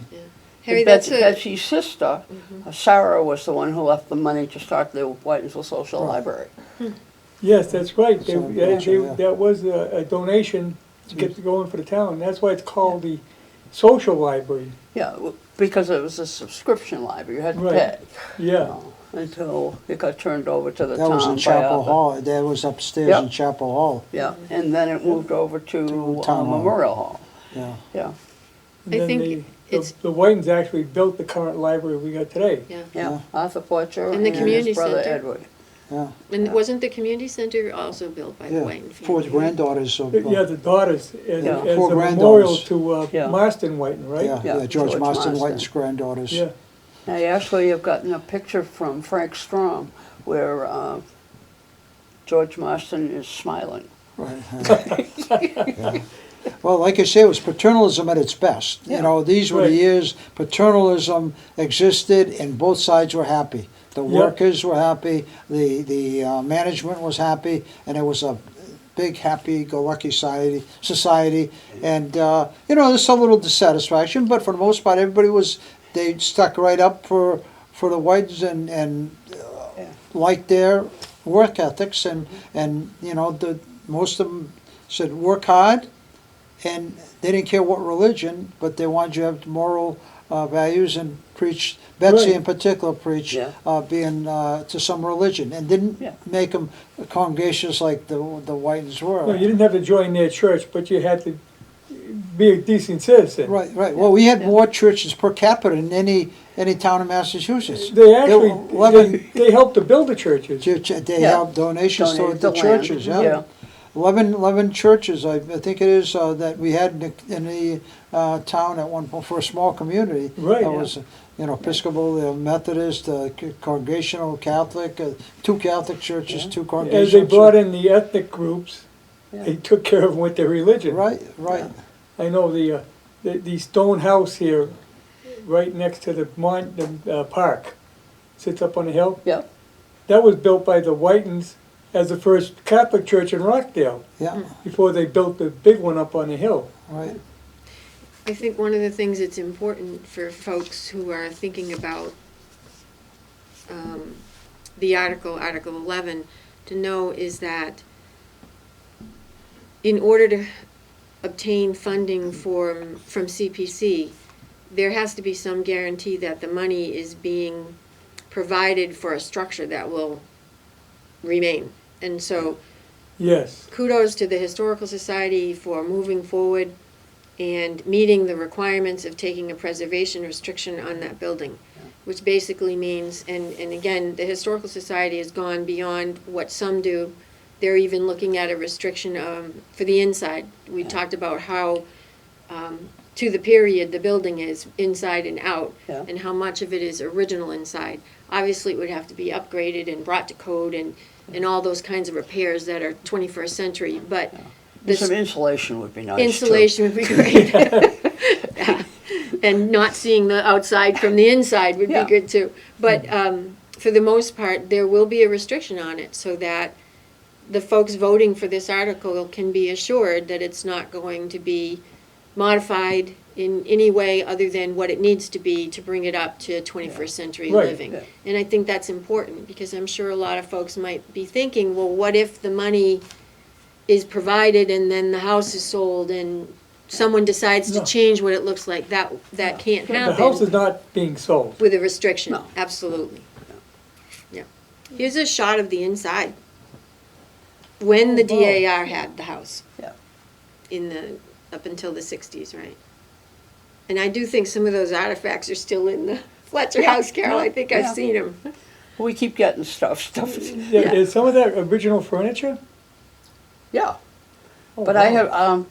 Harry, that's Betsy's sister, Sarah, was the one who left the money to start the Whitensville Social Library. Yes, that's right. So, yeah. That was a donation to get going for the town. That's why it's called the social library. Yeah, because it was a subscription library, you had to Right. pay. Yeah. Until it got turned over to the That town was in by Chapel Arthur. Hall. That was upstairs Yep. in Chapel Hall. Yeah, and then it moved over to Town Hall. Memorial Hall. Yeah. Yeah, And I then think the it's- Whitens actually built the current library we got today. Yeah. yeah. Arthur Fletcher And and the community his brother center. Edward. Yeah. And wasn't the community center also built by the Yeah. Whiten For his family? granddaughters. Yeah, the daughters, Yeah. as Four a memorial granddaughters. to Yeah. Marston Whiten, right? Yeah, Yeah, yeah, George George Marston Marston. Whiten's granddaughters. Yeah. Now, actually, you've gotten a picture from Frank Strom where George Marston is smiling. Right. Yeah. Well, like I say, it was paternalism at its best. Yeah. You know, these were the Right. years paternalism existed and both sides were happy. The Yeah. workers were happy, the management was happy, and it was a big happy-go-lucky society. And, you know, there's a little dissatisfaction, but for the most part, they stuck right up for the Whites and liked their work ethics. And you know, most of them said, work hard, and they didn't care what religion, but they wanted you to have moral values and preach. Betsy Right. in particular preached Yeah. being to some religion, and didn't Yeah. make them congregations like the Whitens were. No, you didn't have to join their church, but you had to be a decent citizen. Right, right. Well, we had more churches per capita than any town in Massachusetts. They actually, There were 11 they helped to build the churches. They Yeah. have donations to Donated the the churches, land, yeah. yeah. 11 churches, I think it is, that we had in the town at one point for a small community. Right. That was, you know, Episcopal, Methodist, Congregational, Catholic, 2 Catholic churches, Yeah. 2 As Congregational. they brought in the ethnic groups, Yeah. they took care of them with their religion. Right, right. I know the stone house here, right next to the park, sits up on the hill. Yeah, That was built by the Whitens as the first Catholic church in Rockdale, Yeah, before they built the big one up on the hill. right. I think one of the things that's important for folks who are thinking about the Article 11, to know is that in order to obtain funding from CPC, there has to be some guarantee that the money is being provided for a structure that will remain. And so Yes, kudos to the Historical Society for moving forward and meeting the requirements of taking a preservation restriction on that building, which basically means, and again, the Historical Society has gone beyond what some do. They're even looking at a restriction for the inside. We talked about how, to the period, the building is inside and out, Yeah. and how much of it is original inside. Obviously, it would have to be upgraded and brought to code and all those kinds of repairs that are 21st century, but this some insulation would be nice, too. insulation would be great. Yeah. And not seeing the outside from the inside would be Yeah. good too. But for the most part, there will be a restriction on it so that the folks voting for this article can be assured that it's not going to be modified in any way other than what it needs to be to bring it up to 21st century Right. living. Yeah. And I think that's important because I'm sure a lot of folks might be thinking, well, what if the money is provided and then the house is sold and someone decides to No. change what it looks like, that can't The house is happen not being sold. with a restriction, No. absolutely. Yeah. Here's a shot of the inside. When the Oh, wow. DAR had the house. Yeah. Up until the sixties, right? And I do think some of those artifacts are still in the Fletcher house, Carol, I think I've Yeah. seen them. We keep getting stuff. Yeah, is some of that original furniture? Yeah. Oh, But I wow. have,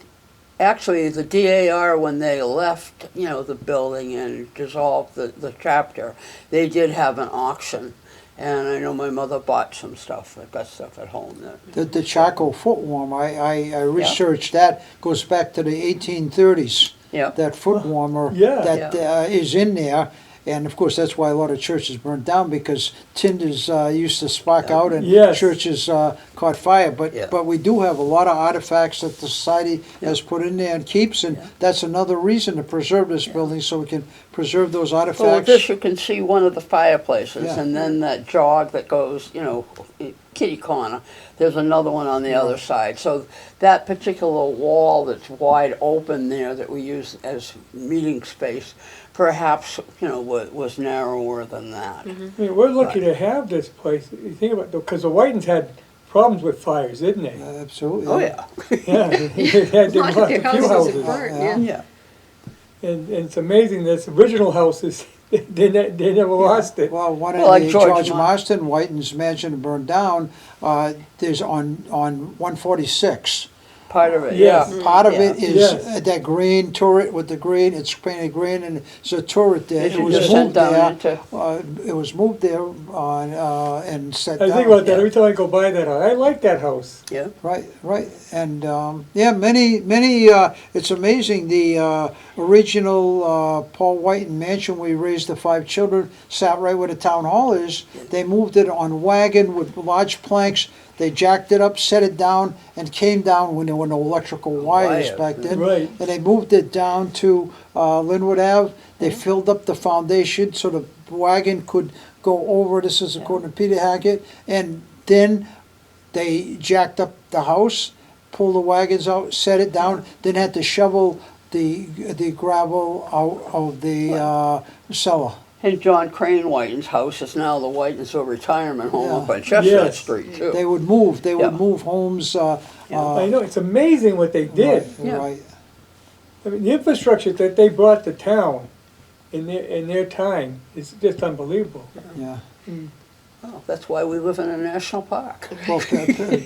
actually, the DAR, when they left, you know, the building and dissolved the chapter, they did have an auction. And I know my mother bought some stuff. I've got stuff at home that, The charcoal foot warmer, I researched that, goes back to the 1830s. yeah. That foot warmer Yeah. that is in there. And of course, that's why a lot of churches burned down, because tinders used to spark out and Yes. churches caught fire. Yeah. But we do have a lot of artifacts that the society has put in there and keeps, and that's another reason to preserve this building, so we can preserve those So with artifacts. this, you can see one of the fireplaces, Yeah. and then that jog that goes, you know, kitty corner. There's another one on the other side. So that particular wall that's wide open there that we use as meeting space, perhaps, you know, was narrower than that. I mean, we're lucky to have this place. You think about it, because the Whitens had problems with fires, didn't they? Absolutely. Oh, yeah. Yeah, they had A lot of lost their a few houses houses. are burnt, Yeah. yeah. Yeah. And it's amazing, this original houses, they never lost it. Well, one Well, of like the George George Mar- Marston Whiten's mansion burned down. There's on 146. Part of it, Yes. yeah. Part of Yeah. it is Yes. that green turret with the green, it's painted green, and it's a turret there. They It should was just send moved down there. into, It was moved there and set I down. think about that Yeah. every time I go by that house. I like that house. yeah. Right, and, yeah, many, it's amazing, the original Paul Whiten mansion, we raised the 5 children, sat right where the town hall is. They moved it on wagon with large planks, they jacked it up, set it down, and came down when there were no electrical wires Wire. back then. Right. And they moved it down to Linwood Ave, they filled up the foundation so the wagon could go over, this is according to Peter Hackett, and then they jacked up the house, pulled the wagons out, set it down, then had to shovel the gravel out of the cellar. And John Crane Whiten's house is now the Whitensville Retirement Home up Yeah. on Chestnut Yes. Street, They too. would move Yeah. homes, I know, it's amazing what they did. Yeah. Right, I mean, the infrastructure that they brought to town in their time is just unbelievable. yeah. Oh, that's why we live in a national park. Well,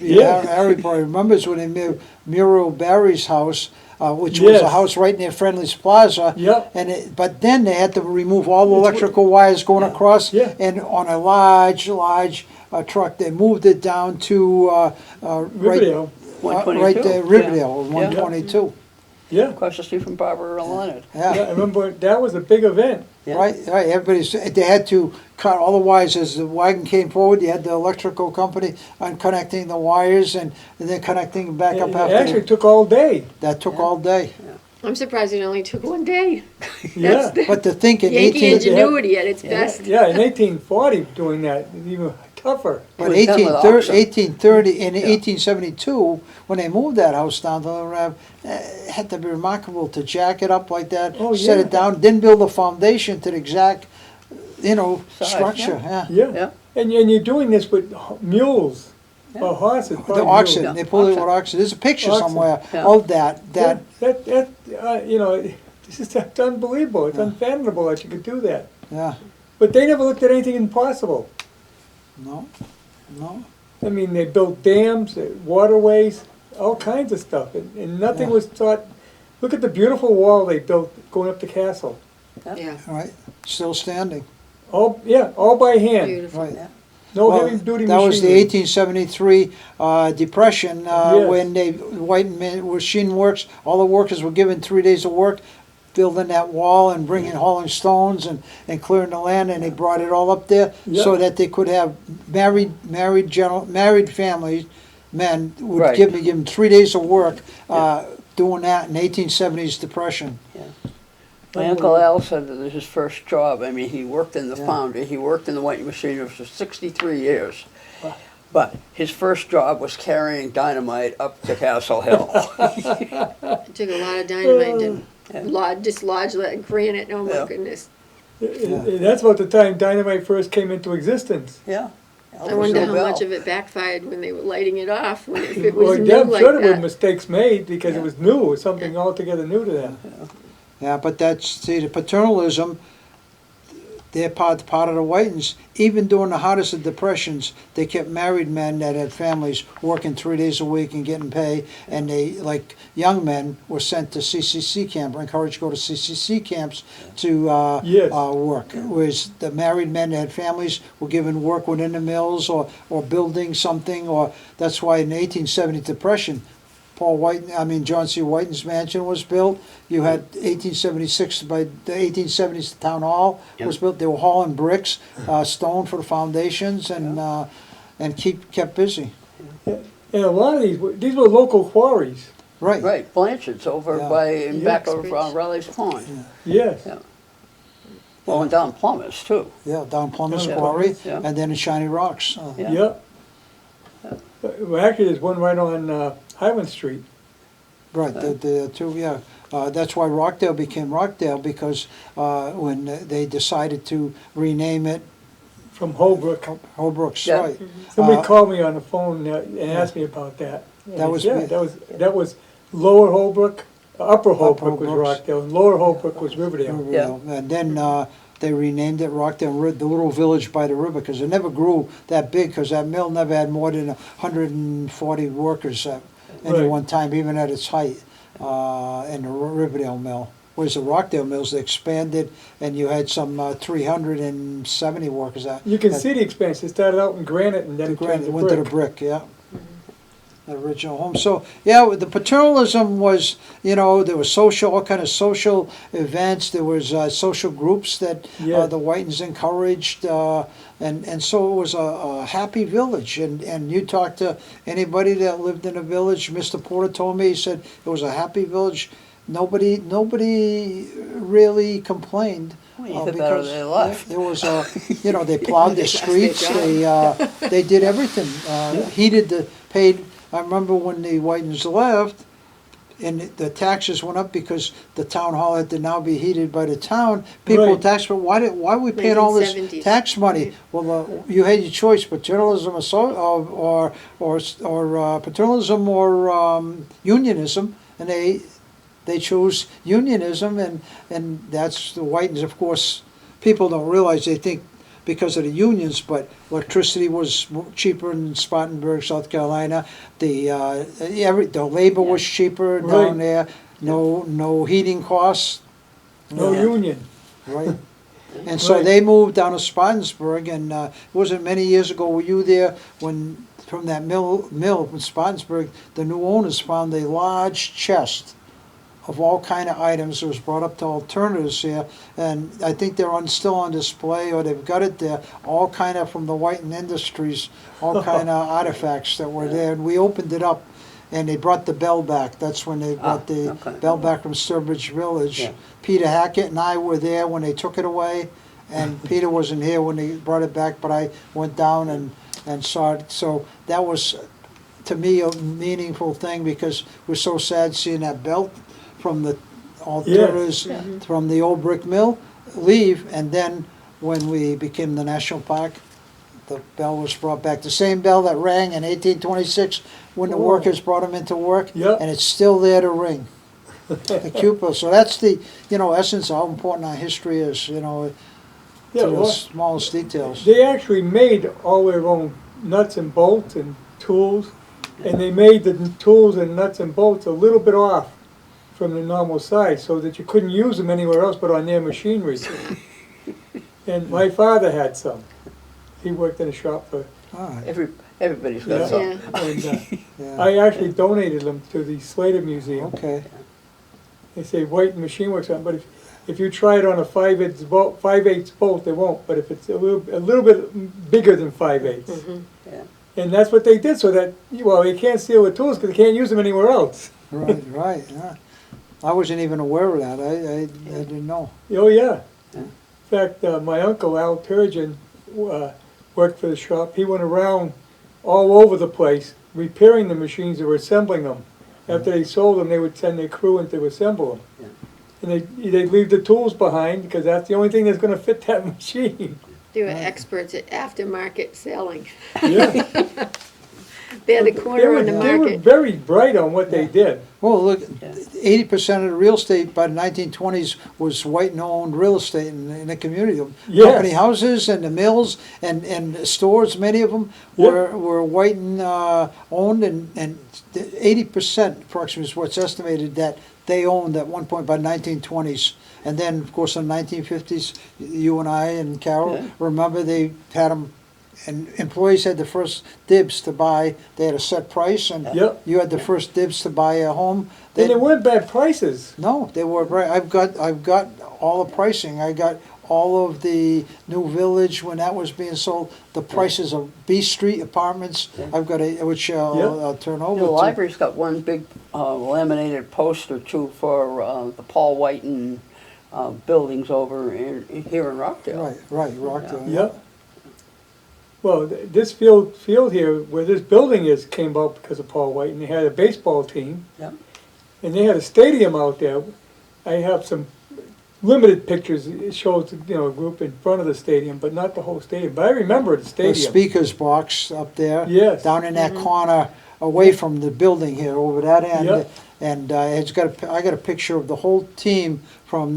Yeah. Harry probably remembers when they moved Muriel Barry's house, which was a Yes. house right near Friendly's Plaza. Yep. But then they had to remove all the electrical wires going across. Yeah. And on a large truck, they moved it down to, right, Riverdale, right 122. there, Riverdale, 122. yeah. Across the street from Barbara Leonard. Yeah, I Yeah, remember that was a big event. Yeah. right, everybody's, they had to cut all the wires as the wagon came forward. You had the electrical company unconnecting the wires and then connecting them back up It after. actually took all day. That took all day. I'm surprised it only took one day. Yeah. But to think in Yankee 18, ingenuity at its best. Yeah, in 1840, doing that, is even tougher. but was done with 1830, auction. in 1872, when they moved that house down to Little Ave, it had to be remarkable to jack it up like that, Oh, set yeah. it down, then build a foundation to the exact, Size, structure, yeah. Yeah. Yeah. And you're doing this with mules or horses. The probably oxen, mules. they pulled it with Oxen. oxen. There's a picture Oxen, somewhere yeah. of that, That, you know, this is that's unbelievable. It's unfathomable that you could do that. yeah, But they never looked at anything impossible. no. I mean, they built dams, waterways, all kinds of stuff, and nothing Yeah. was thought. Look at the beautiful wall they built going up the castle. Yeah, Right, still standing, All by hand. beautiful. right. Yeah. No Well, heavy duty that was the machinery. 1873 Depression, Yes. when White Machine Works, all the workers were given 3 days of work, building that wall and bringing, hauling stones and clearing the land, and they brought it all up there so Yeah. that they could have married families, men, would Right. give them 3 days of work, doing that in 1870s Depression. My Uncle Al said that this is his first job. I mean, he worked in the Yeah. foundry, he worked in the white machinery for 63 years. But his first job was carrying dynamite up to Castle Hill. It took a lot of dynamite to dislodge that granite, oh my Yeah. goodness. That's about the time dynamite first came into existence. Yeah. I wonder how much of it backfired when they were lighting it off, when if it Well, was new I'm like sure there were that. mistakes made because it was new, it was something altogether new to them. Yeah, but that's, see, the paternalism, they're part of the Whitens. Even during the hottest of depressions, they kept married men that had families working 3 days a week and getting pay, and they, like young men, were sent to CCC camp, or encouraged to go to CCC camps to Yes. work. Whereas the married men that had families were given work within the mills or building something, or that's why in the 1870 depression, John C. Whiten's mansion was built. You had 1876, by the 1870s, the town hall was built. They were hauling bricks, stone for the foundations, and kept busy. And a lot of these were local quarries. Right. Right, Blanchard's over Yeah. by, in back of Uxbridge. Raleigh's Pond. Yes. Yeah. Well, and down Plumbers too. Yeah, down Plymouth Yeah. Quarry, Yeah. and then in Shiny Rocks. Yeah. Yep. Well, actually, there's one right on Highland Street. Right, the two, yeah. That's why Rockdale became Rockdale, because when they decided to rename it From Holbrook. Holbrook's, Yeah. right. Somebody Uh, called me on the phone and asked me about that. And That was yeah, me. that was Lower Holbrook, Upper Holbrook was Holbrook's. Rockdale, and Lower Holbrook was Riverdale. Riverdale. And then they renamed it Rockdale, the little village by the river, because it never grew that big, because that mill never had more than 140 workers at any Right. one time, even at its height, in the Riverdale mill. Whereas the Rockdale mills, they expanded, and you had some 370 workers at. You can at see the expansion. It started out in granite and then the it turned granite, to went to the brick. brick, yeah. The original home. So, yeah, the paternalism was, there was all kind of social events. There was social groups that Yeah. the Whitens encouraged, and so it was a happy village. And you talk to anybody that lived in a village, Mr. Porter told me, he said it was a happy village. Nobody really complained. Well, either that or because they left. There was they plowed the That's their streets, they did everything, paid. I remember when the Whitens left, and the taxes went up because the town hall had to now be heated by the town. People Right. taxed, but why are we paying all this 1970s. tax money? Well, you had your choice: paternalism or paternalism or unionism, and they chose unionism, and that's the Whitens. Of course, people don't realize, they think because of the unions, but electricity was cheaper in Spartanburg, South Carolina. The labor was cheaper Right. down there. No heating costs. No Yeah. union. Right. And so Right. they moved down to Spartanburg, and it wasn't many years ago, were you there, when from that mill in Spartanburg, the new owners found a large chest of all kind of items. It was brought up to alternatives here, and I think they're still on display, or they've got it there, all kind of from the Whiten Industries, all kind of artifacts that were there, and we opened it up, and they brought the bell back. That's when they brought the okay. bell back from Sturbridge Village. Yeah. Peter Hackett and I were there when they took it away, and Peter wasn't here when they brought it back, but I went down and saw it. So that was, to me, a meaningful thing, because we're so sad seeing that belt from the alternatives, from the old brick mill leave, and then when we became the national park, the bell was brought back. The same bell that rang in 1826 when the Whoa. workers brought them into work, Yep. and it's still there to ring. The cupola. So that's the essence of how important our history is. To Yeah, the well, smallest details. they actually made all their own nuts and bolts and tools, and they made the tools and nuts and bolts a little bit off from the normal size, so that you couldn't use them anywhere else but on their machinery. And my father had some. He worked in a shop for, All right. Everybody's got Yeah. some. Yeah. and Yeah. I actually donated them to the Slater Museum. Okay. They say White Machine Works on, but if you try it on a 5/8 bolt, they won't. But if it's a little bit bigger than 5/8, Yeah. and that's what they did, so that they can't steal the tools because they can't use them anywhere else. Right. Yeah. I wasn't even aware of that. I didn't know. Oh yeah. In fact, my uncle Al Turgeon worked for the shop. He went around all over the place, repairing the machines or assembling them. After they sold them, they would send their crew in to assemble them. Yeah. And they'd leave the tools behind, because that's the only thing that's gonna fit that machine. They were experts at aftermarket selling. Yeah. They're the corner on the They were market. very bright on what they did. Well, look, Yeah. 80% of the real estate by the 1920s was white-owned real estate in the community. Yes. Company houses and the mills and stores, many of them were white and owned, and 80% approximately is what's estimated that they owned at one point by 1920s. And then, of course, in the 1950s, you and I and Carol Yeah. remember they had them. And employees had the first dibs to buy. They had a set price, and Yep. you had the first dibs to buy a home. And they weren't bad prices. No, they were right. I've got all the pricing. I got all of the New Village when that was being sold. The prices of B Street apartments. I've got which I'll turn over. The to. library's got one big laminated poster too for the Paul Whiten buildings over here in Rockdale. Right, Rockdale. Yep. Well, this field here, where this building is, came about because of Paul White, and they had a baseball team, Yep. and they had a stadium out there. I have some limited pictures. It shows, a group in front of the stadium, but not the whole stadium. But I remember the The stadium. speakers box up there. Yes. Down in that corner, away from the building here, over that end. Yep. And I got a picture of the whole team from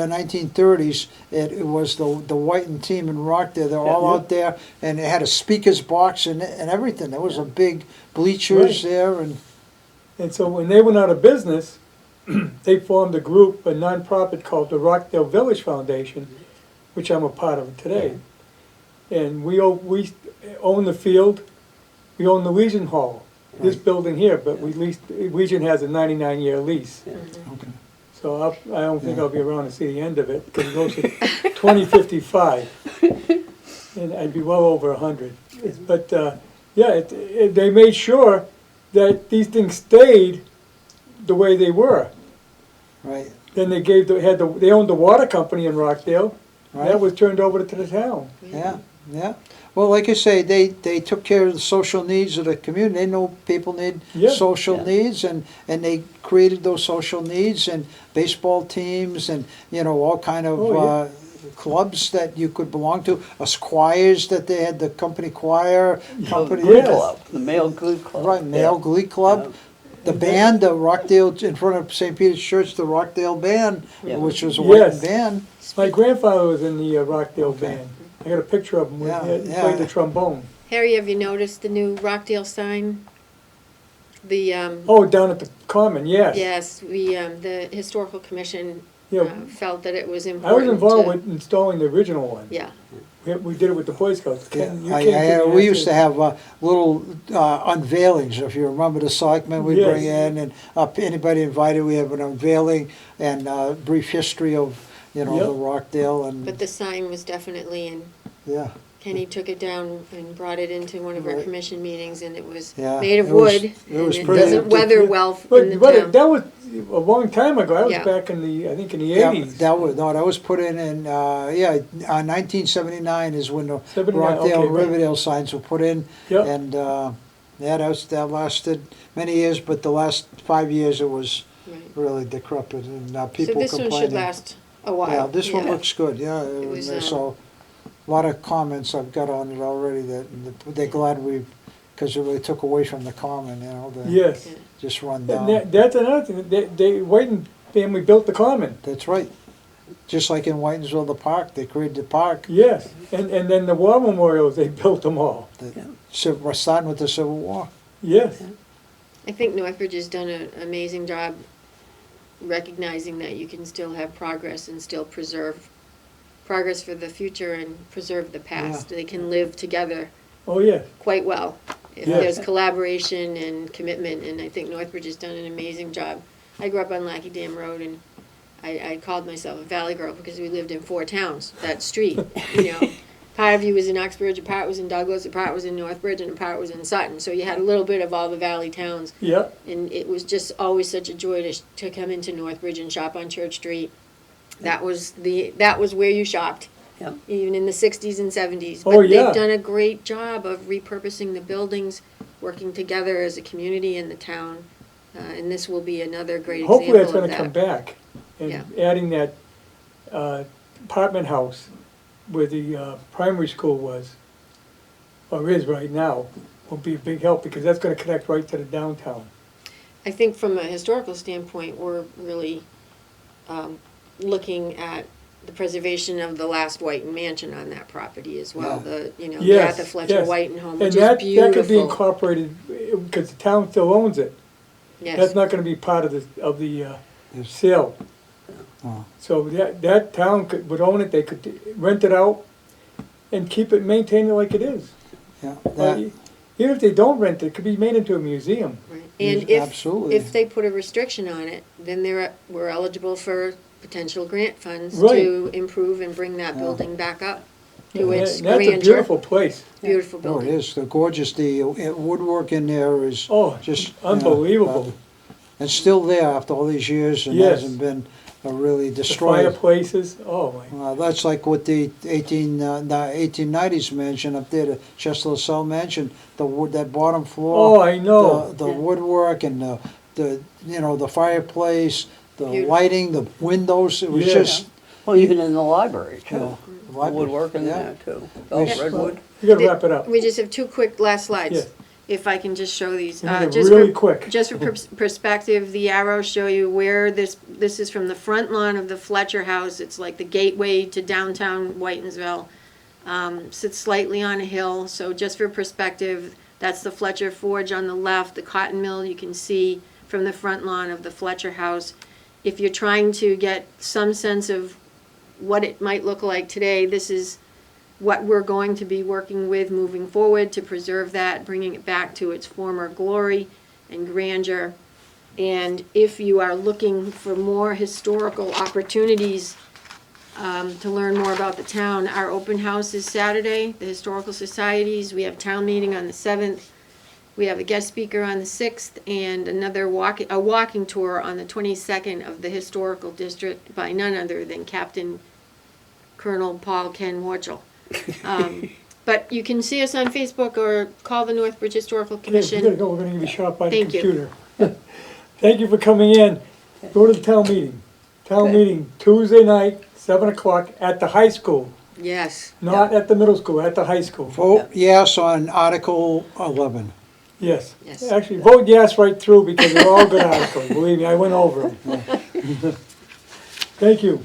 1930s. It was the Whiten team in Rockdale. They're all Yeah. out there, and it had a speakers box and everything. There was a big bleachers Right. there, and And so when they went out of business, they formed a group, a nonprofit called the Rockdale Village Foundation, which I'm a part of today. And we own the field, we own the Legion Hall, this building here, but Legion has a 99-year lease. okay. So I don't think I'll be around to see the end of it, because it goes to 2055. And I'd be well over 100. But, they made sure that these things stayed the way they were. Right. Then they owned the water company in Rockdale. Right. That was turned over to the town. Yeah. Well, like I say, they took care of the social needs of the community. They know people need Yeah. social Yeah. needs, and they created those social needs, and baseball teams, and all kind of Oh, yeah. clubs that you could belong to. Choirs that they had, the company choir, company Glee Yes. Club, the male Glee Club. right, male glee club. The band, the Rockdale, in front of St. Peter's Church, the Rockdale Band, Yeah. which was a Yes. white band. My grandfather was in the Rockdale band. I got a picture of him where he Yeah. played the trombone. Harry, have you noticed the new Rockdale sign? The, Oh, down at the Common, yes. yes, the Historical Commission Yeah, felt that it was I important was involved to- with installing the original one. Yeah, We did it with the Boy Scouts. Yeah, Ken, you came to me we and used to said- have little unveilings, if you remember the selectmen we'd Yes. bring in, and anybody invited, we have an unveiling and a brief history of, Yep. the Rockdale, and, but the sign was definitely in. yeah. Kenny took it down and brought it into one of our Right. commission meetings, and it was Yeah, made of it was- wood, it was and it pretty- doesn't weather well in the But town. that was a long time ago. I was Yeah. back in I think in the Yeah, 80s. that was put in 1979 is when the 79, Rockdale okay, and right. Riverdale signs were put in. Yep. And, that lasted many years, but the last 5 years it was Right. really decrepit, and So people this one complaining. should last a while. Yeah, this one looks good, yeah, was, so, a lot of comments I've got on it already that they're glad because it really took away from the common, Yes. Yeah. just run And down. that's another thing. They Whiten family built the Common. That's right. Just like in Whitensville, the park, they created the park, Yes. And then the war memorials, they built them all. we're starting with the Civil War. Yes. I think Northbridge has done an amazing job recognizing that you can still have progress and still preserve progress for the future and preserve the past. They can live together Oh, yes. quite well if Yes. there's collaboration and commitment, and I think Northbridge has done an amazing job. I grew up on Lackey Dam Road, and I called myself a valley girl because we lived in 4 towns, that street, Part of you was in Uxbridge, a part was in Douglas, a part was in Northbridge, and a part was in Sutton. So you had a little bit of all the valley towns. Yep. And it was just always such a joy to come into Northbridge and shop on Church Street. That was where you shopped. Yeah. even in the 60s and 70s. Oh, But yeah. they've done a great job of repurposing the buildings, working together as a community in the town. And this will be another great Hopefully that's example of gonna come that. back. And Yeah. adding that apartment house where the primary school was, or is right now, will be a big help because that's gonna connect right to the downtown. I think from a historical standpoint, we're really looking at the preservation of the last Whiten mansion on that property as well. The, you know, Yes, the Fletcher yes. Whiten home, And which is that could be beautiful. incorporated, because the town still owns it. That's Yes, not gonna be part of the Yes. sale. Oh. So that town would own it, they could rent it out and keep it, maintain it like it is. Yeah, But that, even if they don't rent it, it could be made into a museum. right. And Yes, absolutely. if they put a restriction on it, then we're eligible for potential grant funds Right. to improve and bring that building back up to And its that's a grandeur. beautiful place. Beautiful oh, it building. is, the gorgeous, the woodwork in there is Oh, just. unbelievable. It's still there after all these years and Yes. hasn't been really The destroyed. fireplaces, oh my. That's like with the 1890s mansion up there, the Chester LaSalle mansion, the wood, that bottom floor. Oh, I know. The woodwork and the fireplace, the Beautiful. lighting, the windows, it was Yeah. just. Well, even in the library too. Yeah. The woodwork in Yeah. there too. Oh, Yes. redwood. You gotta wrap it up. We just have two quick last slides, Yes. if I can just show these. Make it Just really for- quick. Just for perspective, the arrows show you where this is from the front lawn of the Fletcher house. It's like the gateway to downtown Whitensville. Sits slightly on a hill, so just for perspective, that's the Fletcher Forge on the left, the cotton mill you can see from the front lawn of the Fletcher house. If you're trying to get some sense of what it might look like today, this is what we're going to be working with moving forward to preserve that, bringing it back to its former glory and grandeur. And if you are looking for more historical opportunities to learn more about the town, our open house is Saturday, the Historical Societies. We have town meeting on the 7th. We have a guest speaker on the 6th and another walking tour on the 22nd of the Historical District by none other than Captain Colonel Paul Ken Warchol. But you can see us on Facebook or call the Northbridge Historical Okay, we gotta Commission. go, we're gonna give you a shot by the Thank you. computer. Thank you for coming in. Go to the town meeting. Town meeting Tuesday night, 7 o'clock at the high school, Yes. not at the middle school, at the high school. Vote yes on Article 11. Yes. Yes. Actually, vote yes right through because they're all good articles. Believe me, I went over them. Thank you.